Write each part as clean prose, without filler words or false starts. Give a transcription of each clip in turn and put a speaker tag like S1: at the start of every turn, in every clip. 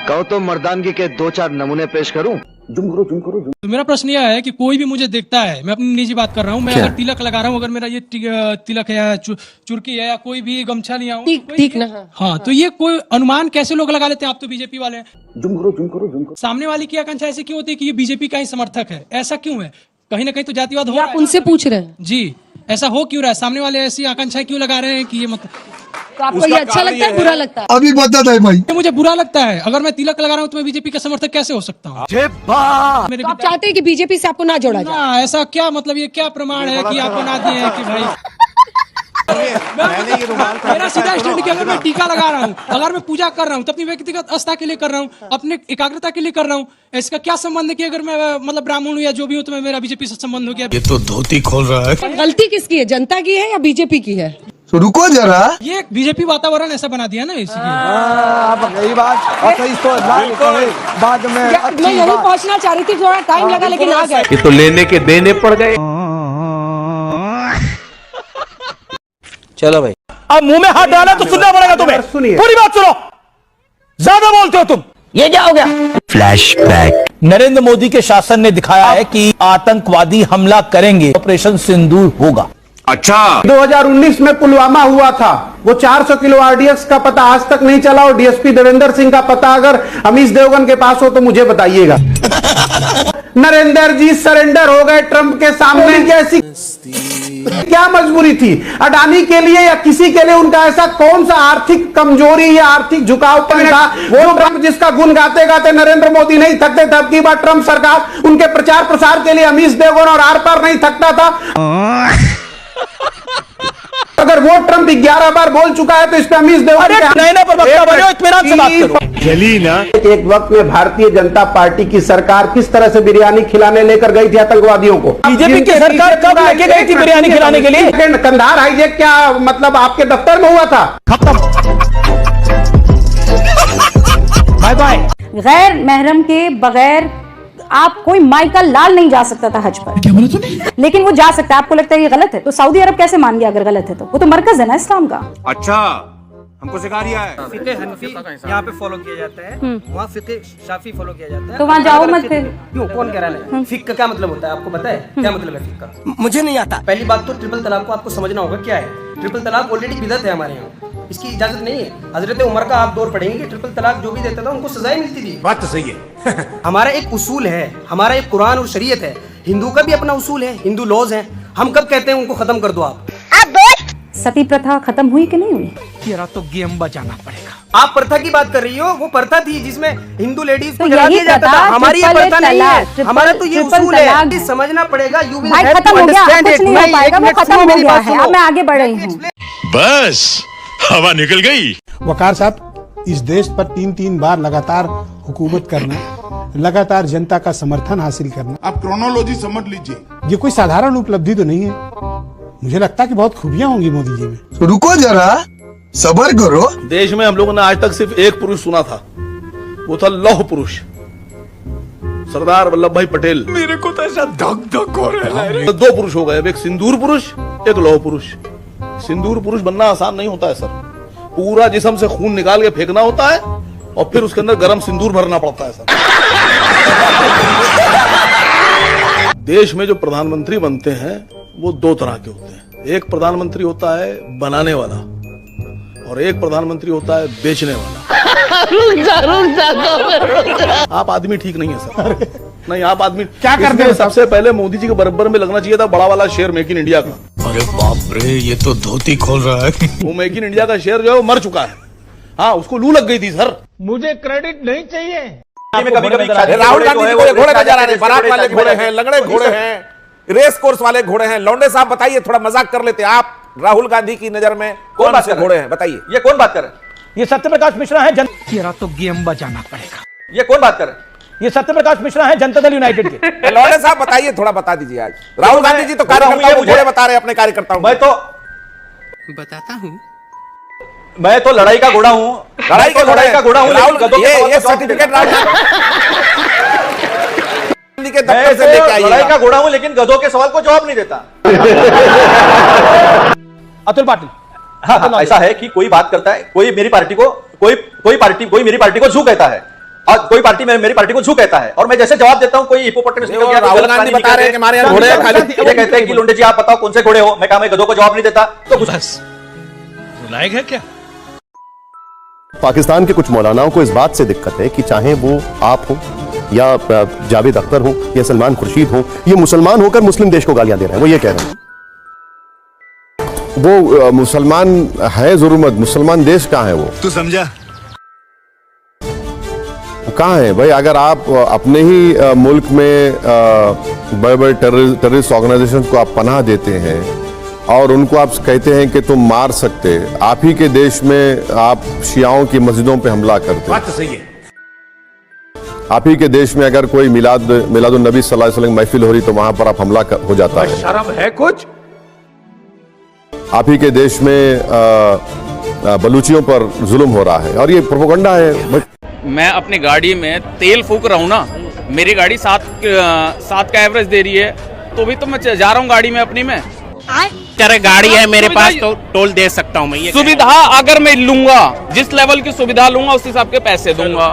S1: कहो तो मर्दानगी के 2-4 नमूने पेश करूं?
S2: तो मेरा प्रश्न यह है कि कोई भी मुझे देखता है, मैं अपनी निजी बात कर रहा हूँ, मैं अगर तिलक लगा रहा हूँ, अगर मेरा ये तिलक है या चुरकी है या कोई भी गमछा लिया हूँ,
S3: ठीक ना।
S2: हाँ, तो ये कोई अनुमान कैसे लोग लगा लेते हैं? आप तो बीजेपी वाले हैं। सामने वाली की आकांक्षा ऐसे क्यों होती है कि ये बीजेपी का ही समर्थक है? ऐसा क्यों है? कहीं ना कहीं तो जातिवाद हो रहा है।
S3: आप उनसे पूछ रहे हैं
S2: जी, ऐसा हो क्यों रहा है? सामने वाले ऐसी आकांक्षाएं क्यों लगा रहे हैं कि ये मतलब
S3: तो आपको ये अच्छा लगता है, बुरा लगता है?
S4: अभी बता दे भाई।
S2: मुझे बुरा लगता है। अगर मैं तिलक लगा रहा हूँ तो मैं बीजेपी का समर्थक कैसे हो सकता हूँ?
S3: तो आप चाहते हैं कि बीजेपी से आपको ना जोड़ा जाए?
S2: ना, ऐसा क्या मतलब, ये क्या प्रमाण है कि आप बना दिए हैं कि भाई मेरा सीधा स्टैंड कि अगर मैं टीका लगा रहा हूँ, अगर मैं पूजा कर रहा हूँ तो अपनी व्यक्तिगत आस्था के लिए कर रहा हूँ, अपने एकाग्रता के लिए कर रहा हूँ। इसका क्या संबंध है कि अगर मैं मतलब ब्राह्मण हूँ या जो भी हूँ तो मैं मेरा बीजेपी से संबंध हो गया?
S5: ये तो धोती खोल रहा है।
S3: गलती किसकी है, जनता की है या बीजेपी की है?
S4: तो रुको जरा।
S2: ये बीजेपी वातावरण ऐसा बना दिया ना इसलिए।
S4: यही बात बाद में
S3: मैं यही पहुंचना चाह रही थी, थोड़ा टाइम लगा लेकिन आ गए।
S5: ये तो लेने के देने पड़ गए। चलो भाई,
S6: अब मुंह में हाथ डाला तो सुनना पड़ेगा तुम्हें। सुनिए, पूरी बात सुनो, ज्यादा बोलते हो तुम।
S3: ये क्या हो गया?
S5: फ्लैशबैक।
S6: नरेंद्र मोदी के शासन ने दिखाया है कि आतंकवादी हमला करेंगे, ऑपरेशन सिंदूर होगा।
S5: अच्छा,
S7: 2019 में पुलवामा हुआ था, वो 400 किलो आरडीएक्स का पता आज तक नहीं चला, और डीएसपी देवेंद्र सिंह का पता अगर अमीश देवगन के पास हो तो मुझे बताइएगा। नरेंद्र जी सरेंडर हो गए ट्रंप के सामने, जैसी क्या मजबूरी थी अडानी के लिए या किसी के लिए? उनका ऐसा कौन सा आर्थिक कमजोरी या आर्थिक झुकाव था? वो ट्रंप जिसका गुण गाते गाते नरेंद्र मोदी नहीं थकते थे, अब की बार ट्रंप सरकार उनके प्रचार प्रसार के लिए अमीश देवगन और आर पार नहीं थकता था। अगर वो ट्रंप 11 बार बोल चुका है तो इस पे अमीश देवगन
S6: इत्मीनान से बात करो।
S5: चली ना।
S7: एक वक्त में भारतीय जनता पार्टी की सरकार किस तरह से बिरयानी खिलाने लेकर गई थी आतंकवादियों को?
S6: बीजेपी की सरकार कब लेके गई थी बिरयानी खिलाने के लिए?
S7: कंधार हाईजैक क्या मतलब आपके दफ्तर में हुआ था?
S6: खत्म, बाय बाय।
S8: गैर महरम के बगैर आप कोई माइकल लाल नहीं जा सकता था हज पर।
S2: क्या बोला तूने?
S8: लेकिन वो जा सकता है। आपको लगता है ये गलत है तो सऊदी अरब कैसे मान गया अगर गलत है तो? वो तो मरकज है ना इस्लाम का।
S5: अच्छा, हमको सिखा दिया है।
S9: फिक़े हनफी यहाँ पे फॉलो किया जाता है, वहाँ फिक़े शाफी फॉलो किया जाता है।
S8: तो वहाँ जाओ मत फिर।
S9: क्यों, कौन कह रहा है? फिक़ का क्या मतलब होता है आपको पता है? क्या मतलब है फिक़ का? मुझे नहीं आता। पहली बात तो ट्रिपल तलाक को आपको समझना होगा क्या है। ट्रिपल तलाक ऑलरेडी बिदअत है हमारे यहाँ, इसकी इजाजत नहीं है। हजरत उमर का आप दौर पढ़ेंगे कि ट्रिपल तलाक जो भी देता था उनको सजाएं मिलती थी।
S5: बात तो सही है।
S9: हमारा एक उसूल है, हमारा एक कुरान और शरीयत है। हिंदू का भी अपना उसूल है, हिंदू लॉज हैं। हम कब कहते हैं उनको खत्म कर दो आप?
S8: सती प्रथा खत्म हुई कि नहीं हुई?
S6: तेरा तो गेम बजाना पड़ेगा।
S9: आप प्रथा की बात कर रही हो, वो प्रथा थी जिसमें हिंदू लेडीज को
S8: तो
S9: जला
S8: यही
S9: दिया जाता था।
S8: प्रथा,
S9: हमारी ये प्रथा नहीं है,
S8: ट्रिपल
S9: हमारा तो ये
S8: ट्रिपल
S9: उसूल
S8: तलाक
S9: है। समझना पड़ेगा। यू विल
S8: भाई
S9: हैव
S8: खत्म
S9: टू
S8: हो गया,
S9: अंडरस्टैंड
S8: कुछ
S9: इट।
S8: नहीं हो पाएगा, वो खत्म हो गया है। अब मैं आगे बढ़ रही हूँ।
S5: बस हवा निकल गई।
S10: वकार साहब, इस देश पर 3-3 बार लगातार हुकूमत करना, लगातार जनता का समर्थन हासिल करना,
S4: आप क्रोनोलॉजी समझ लीजिए।
S10: ये कोई साधारण उपलब्धि तो नहीं है। मुझे लगता है कि बहुत खूबियां होंगी मोदी जी में।
S4: तो रुको जरा, सबर करो।
S6: देश में हम लोगों ने आज तक सिर्फ एक पुरुष सुना था, वो था लौह पुरुष, सरदार वल्लभ भाई पटेल।
S5: मेरे को तो ऐसा धक धक हो रहा है।
S6: तो 2 पुरुष हो गए, अब एक सिंदूर पुरुष, एक लौह पुरुष। सिंदूर पुरुष बनना आसान नहीं होता है सर। पूरा जिस्म से खून निकाल के फेंकना होता है और फिर उसके अंदर गरम सिंदूर भरना पड़ता है सर। देश में जो प्रधानमंत्री बनते हैं वो 2 तरह के होते हैं। एक प्रधानमंत्री होता है बनाने वाला और एक प्रधानमंत्री होता है बेचने वाला। आप आदमी ठीक नहीं है सर। नहीं, आप आदमी
S10: क्या करते हैं?
S6: सबसे पहले मोदी जी के बराबर में लगना चाहिए था बड़ा वाला शेयर मेक इन इंडिया का।
S5: अरे बाप रे, ये तो धोती खोल रहा है।
S6: वो मेक इन इंडिया का शेयर जो है वो मर चुका है। हाँ, उसको लू लग गई थी सर।
S10: मुझे क्रेडिट नहीं चाहिए।
S11: राहुल गांधी जी को घोड़े नजर आ रहे हैं, बारात वाले घोड़े हैं, लंगड़े घोड़े हैं, रेस कोर्स वाले घोड़े हैं। लौंडे साहब बताइए, थोड़ा मजाक कर लेते हैं आप। राहुल गांधी की नजर में कौन से घोड़े हैं बताइए?
S9: ये कौन बात कर रहा है?
S6: ये सत्यप्रकाश मिश्रा है। तेरा तो गेम बजाना पड़ेगा।
S9: ये कौन बात कर रहा है?
S6: ये सत्यप्रकाश मिश्रा है जनता दल यूनाइटेड के।
S11: लौंडे साहब बताइए, थोड़ा बता दीजिए। आज राहुल गांधी जी तो कार्यकर्ताओं को घोड़े बता रहे हैं, अपने कार्यकर्ताओं।
S9: मैं तो
S2: बताता हूँ,
S9: मैं तो लड़ाई का घोड़ा हूँ।
S11: लड़ाई का घोड़ा हूँ। राहुल ये सर्टिफिकेट राहुल के दफ्तर से लेके आइए।
S9: लड़ाई का घोड़ा हूँ लेकिन गधों के सवाल को जवाब नहीं देता।
S6: अतुल पाटिल।
S9: हाँ, ऐसा है कि कोई बात करता है, कोई मेरी पार्टी को कोई मेरी पार्टी को झू कहता है,
S12: और कोई पार्टी में मेरी पार्टी को झूठ कहता है और मैं जैसे जवाब देता हूँ कोई हिपोपोटेमस निकल गया,
S11: राहुल गांधी बता रहे हैं कि हमारे यहाँ घोड़े खाली
S12: ये कहते हैं कि लुंडे जी आप बताओ कौन से घोड़े हो, मैं कहा मैं गधों को जवाब नहीं देता। तो
S5: बस लायक है क्या?
S13: पाकिस्तान के कुछ मौलानाओं को इस बात से दिक्कत है कि चाहे वो आप हो या जावेद अख्तर हो या सलमान खुर्शीद हो, ये मुसलमान होकर मुस्लिम देश को गालियां दे रहे हैं। वो ये कह रहे हैं वो मुसलमान है जरूर मत, मुसलमान देश कहाँ है? वो
S5: तू समझा?
S13: कहाँ है भाई? अगर आप अपने ही मुल्क में बड़े बड़े टेररिस्ट ऑर्गेनाइजेशन को आप पनाह देते हैं और उनको आप कहते हैं कि तुम मार सकते, आप ही के देश में आप शियाओं की मस्जिदों पे हमला करते।
S5: बात तो सही है।
S13: आप ही के देश में अगर कोई मिलादुन नबी सल्लल्लाहु अलैहि वसल्लम महफिल हो रही तो वहां पर आप हमला हो जाता है।
S5: शर्म है कुछ?
S13: आप ही के देश में बलूचियों पर जुल्म हो रहा है और ये प्रोपेगेंडा है।
S14: मैं अपनी गाड़ी में तेल फूक रहा हूँ ना, मेरी गाड़ी 7 का एवरेज दे रही है, तो भी तो मैं जा रहा हूँ गाड़ी में अपनी में।
S15: तेरे गाड़ी है मेरे पास तो टोल दे सकता हूँ मैं। ये
S14: सुविधा अगर मैं लूंगा, जिस लेवल की सुविधा लूंगा उस हिसाब के पैसे दूंगा।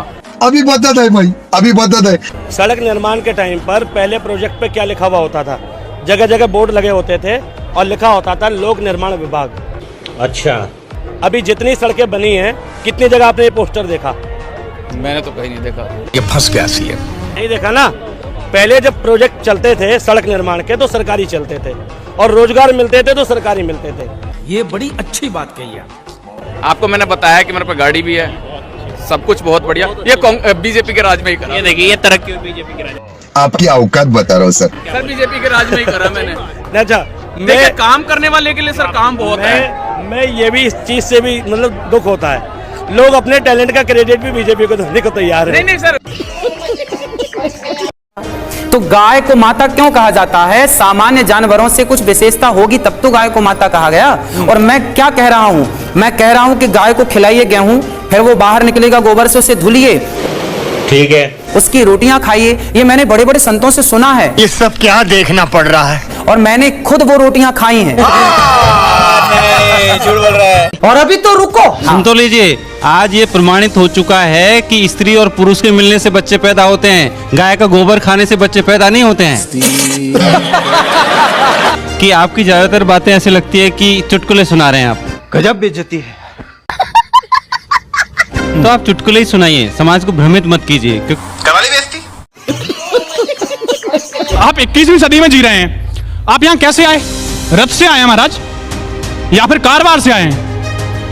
S4: अभी बदत है भाई, अभी बदत है।
S15: सड़क निर्माण के टाइम पर पहले प्रोजेक्ट पे क्या लिखा हुआ होता था? जगह जगह बोर्ड लगे होते थे और लिखा होता था लोक निर्माण विभाग। अच्छा, अभी जितनी सड़कें बनी हैं कितनी जगह आपने ये पोस्टर देखा?
S14: मैंने तो कहीं नहीं देखा।
S5: ये फंस गया सीएम।
S15: नहीं देखा ना? पहले जब प्रोजेक्ट चलते थे सड़क निर्माण के तो सरकारी चलते थे और रोजगार मिलते थे तो सरकारी मिलते थे।
S9: ये बड़ी अच्छी बात कही है।
S14: आपको मैंने बताया कि मेरे पास गाड़ी भी है, सब कुछ बहुत बढ़िया। ये बीजेपी के राज में ही करा।
S15: ये देखिए, ये तरक्की बीजेपी के राज।
S4: आपकी औकात बता रहा हूँ सर।
S14: सर बीजेपी के राज में ही करा मैंने।
S15: अच्छा,
S14: मैं काम करने वाले के लिए सर काम बहुत है।
S15: मैं ये भी इस चीज से भी मतलब दुख होता है, लोग अपने टैलेंट का क्रेडिट भी बीजेपी को देने को तैयार है।
S14: नहीं सर।
S9: तो गाय को माता क्यों कहा जाता है? सामान्य जानवरों से कुछ विशेषता होगी तब तो गाय को माता कहा गया। और मैं क्या कह रहा हूँ? मैं कह रहा हूँ कि गाय को खिलाइए गेहूं, फिर वो बाहर निकलेगा गोबर से उसे धुलिए, ठीक है, उसकी रोटियां खाइए। ये मैंने बड़े बड़े संतों से सुना है।
S5: ये सब क्या देखना पड़ रहा है?
S9: और मैंने खुद वो रोटियां खाई हैं।
S15: झूठ बोल रहा है।
S9: और अभी तो रुको,
S15: सुन तो लीजिए, आज ये प्रमाणित हो चुका है कि स्त्री और पुरुष के मिलने से बच्चे पैदा होते हैं, गाय का गोबर खाने से बच्चे पैदा नहीं होते हैं। कि आपकी ज्यादातर बातें ऐसे लगती है कि चुटकुले सुना रहे हैं आप।
S9: गजब बेइज्जती है।
S15: तो आप चुटकुले ही सुनाइए, समाज को भ्रमित मत कीजिए।
S5: करवाली बेइज्जती।
S2: आप 21वीं सदी में जी रहे हैं। आप यहाँ कैसे आए? रथ से आए महाराज या फिर कारवार से आए हैं?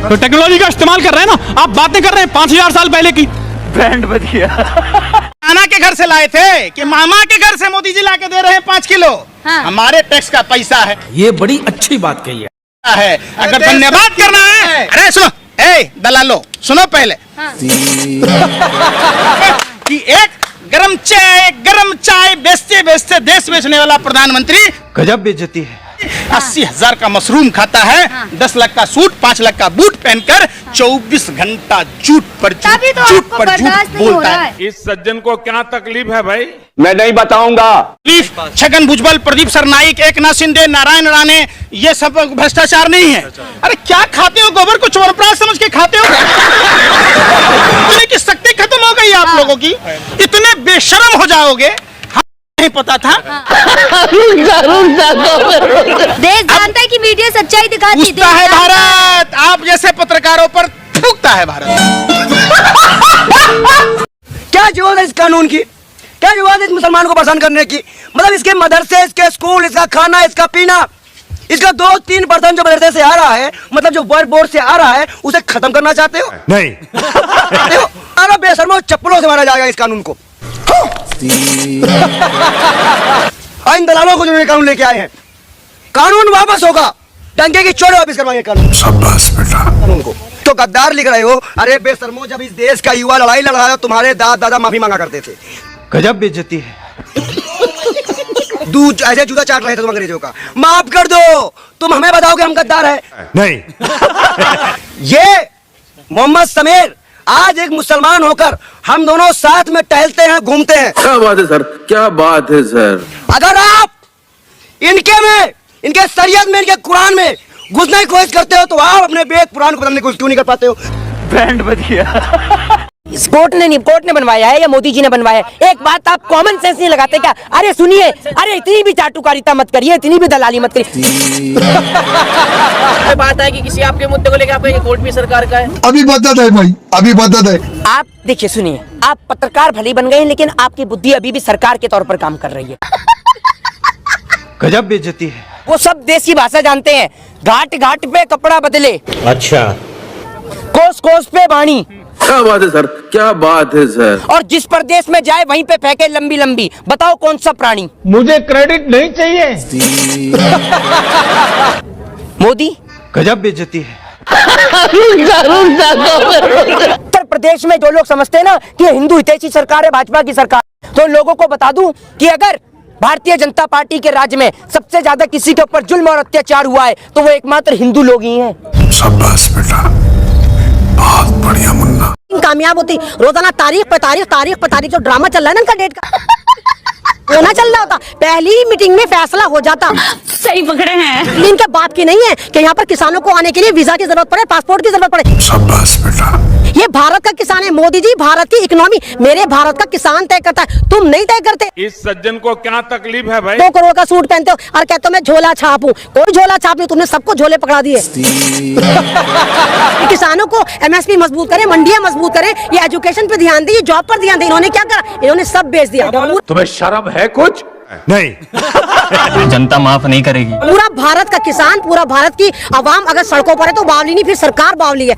S2: तो टेक्नोलॉजी का इस्तेमाल कर रहे हैं ना। आप बातें कर रहे हैं 5000 साल पहले की।
S15: ब्रांड बच गया।
S16: नाना के घर से लाए थे कि मामा के घर से मोदी जी लाके दे रहे हैं 5 किलो। हाँ। हमारे टैक्स का पैसा है।
S9: ये बड़ी अच्छी बात कही
S16: है। अगर धन्यवाद करना है, अरे सुनो, दलालो सुनो पहले। हाँ। कि एक गरम चाय बेचते बेचते देश बेचने वाला प्रधानमंत्री
S9: गजब बेइज्जती है।
S16: 80,000 का मशरूम खाता है। हाँ। 10 लाख का सूट, 5 लाख का बूट पहनकर 24 घंटा झूठ पर झूठ बोलता है।
S11: इस सज्जन को क्या तकलीफ है भाई?
S12: मैं नहीं बताऊंगा।
S16: छगन भुजबल, प्रदीप सरनाइक, एकनाथ शिंदे, नारायण राणे, ये सब भ्रष्टाचार नहीं है। अरे क्या खाते हो? गोबर को चोरपराज समझ के खाते हो? की शक्ति खत्म हो गई आप लोगों की। इतने बेशर्म हो जाओगे, नहीं पता था।
S8: देश जानता है कि मीडिया सच्चाई दिखाती
S16: है। भारत आप जैसे पत्रकारों पर थूकता है भारत।
S9: क्या जरूरत है इस कानून की? क्या जरूरत है इस मुसलमान को परेशान करने की? मतलब इसके मदरसे, इसके स्कूल, इसका खाना, इसका पीना, इसका 2-3% जो मदरसे से आ रहा है, मतलब जो वर्ल्ड बोर्ड से आ रहा है, उसे खत्म करना चाहते हो?
S5: नहीं।
S9: अरे बेशर्मो, चप्पलों से मारा जाएगा इस कानून को। इन दलालों को जो कानून लेके आए हैं, कानून वापस होगा। डंके की चोट वापस करवाएंगे कानून।
S5: शाबाश बेटा।
S9: कानून को तो गद्दार लिख रहे हो। अरे बेशर्मो, जब इस देश का युवा लड़ाई लड़ रहा है, तुम्हारे दादा माफी मांगा करते थे। गजब बेइज्जती है। दूध ऐसे जूता चाट रहे थे तुम अंग्रेजों का। माफ कर दो, तुम हमें बताओ कि हम गद्दार है?
S5: नहीं।
S9: ये मोहम्मद समीर आज एक मुसलमान होकर हम दोनों साथ में टहलते हैं, घूमते हैं।
S11: क्या बात है सर, क्या बात है सर।
S9: अगर आप इनके में, इनके शरीयत में, इनके कुरान में घुसने की कोशिश करते हो तो आप अपने वेद पुराण को बदलने की कोशिश क्यों नहीं कर पाते हो?
S15: ब्रांड बच गया।
S3: कोर्ट ने बनवाया है या मोदी जी ने बनवाया है? एक बात आप कॉमन सेंस नहीं लगाते क्या? अरे सुनिए, अरे इतनी भी चाटुकारिता मत करिए, इतनी भी दलाली मत करिए।
S17: बात है कि किसी आपके मुद्दे को लेकर आपका ये कोर्ट भी सरकार का है।
S4: अभी बदत है भाई, अभी बदत है।
S3: आप देखिए, सुनिए, आप पत्रकार भले बन गए, लेकिन आपकी बुद्धि अभी भी सरकार के तौर पर काम कर रही है।
S18: गजब बेइज्जती है।
S3: वो सब देश की भाषा जानते हैं। घाट घाट पे कपड़ा बदले,
S18: अच्छा,
S3: कोस कोस पे वाणी।
S18: क्या बात है सर, क्या बात है सर।
S3: और जिस प्रदेश में जाए वहीं पे फेंके लंबी लंबी। बताओ कौन सा प्राणी?
S18: मुझे क्रेडिट नहीं चाहिए।
S3: मोदी।
S18: गजब बेइज्जती है।
S3: उत्तर प्रदेश में जो लोग समझते हैं ना कि हिंदू हितैषी सरकार है, भाजपा की सरकार, तो लोगों को बता दूं कि अगर भारतीय जनता पार्टी के राज्य में सबसे ज्यादा किसी के ऊपर जुल्म और अत्याचार हुआ है तो वो एकमात्र हिंदू लोग ही हैं।
S5: शाबाश बेटा, बहुत बढ़िया मुन्ना।
S3: कामयाब होती रोजाना तारीख पे तारीख जो ड्रामा चल रहा है ना इनका डेट का वो ना चल रहा होता, पहली मीटिंग में फैसला हो जाता।
S8: सही पकड़े हैं।
S3: इनके बाप की नहीं है कि यहाँ पर किसानों को आने के लिए वीजा की जरूरत पड़े, पासपोर्ट की जरूरत पड़े।
S5: शाबाश बेटा।
S3: ये भारत का किसान है मोदी जी, भारत की इकोनॉमी मेरे भारत का किसान तय करता है, तुम नहीं तय करते।
S11: इस सज्जन को क्या तकलीफ है भाई?
S3: 2 करोड़ का सूट पहनते हो और कहते हो मैं झोला छाप हूँ। कोई झोला छाप नहीं, तुमने सबको झोले पकड़ा दिए। किसानों को एमएसपी मजबूत करें, मंडियां मजबूत करें, ये एजुकेशन पे ध्यान दें, जॉब पर ध्यान दें। इन्होंने क्या करा? इन्होंने सब बेच दिया।
S11: तुम्हें शर्म है कुछ?
S18: नहीं।
S14: जनता माफ नहीं करेगी।
S3: पूरा भारत का किसान, पूरा भारत की आवाम अगर सड़कों पर है तो बावली नहीं, फिर सरकार बावली है।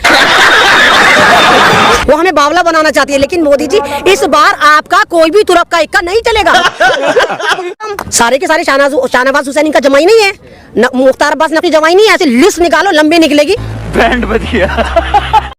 S3: वो हमें बावला बनाना चाहती है, लेकिन मोदी जी इस बार आपका कोई भी तुरप का इक्का नहीं चलेगा। सारे के सारे शाहनवाज हुसैन का जमाई नहीं है, मुख्तार अब्बास नकवी जमाई नहीं है। ऐसी लिस्ट निकालो, लंबी निकलेगी।
S18: बैंड बज गया।